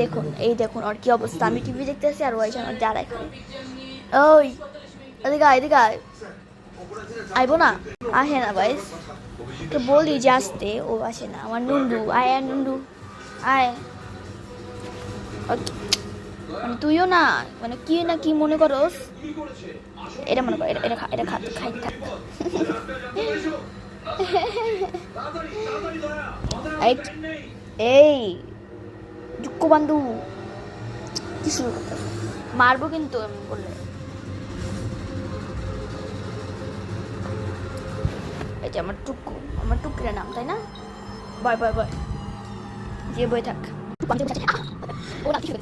দেখুন, এই দেখুন ওর কি অবস্থা। আমি টিভি দেখতেছি আর ওই জন্য যা দেখে। ওই এদিকে আয়, এদিকে আয়। আইবো না, আসে না ভাই। তো বলি যে আসতে, ও আসে না। আমার নুন্ডু, আয় আয় নুন্ডু, আয়। মানে তুইও না, মানে কি না কি মনে করস, এটা মনে কর, এটা খা, এটা খা, খাই থাক। এই জুক্কু বান্ধু কি শুরু করতে, মারবো কিন্তু আমি বললে। এই যে আমার টুকু, আমার টুকুরের নাম, তাই না? বয় বয় বয়, যে বই থাক। ও না কিছু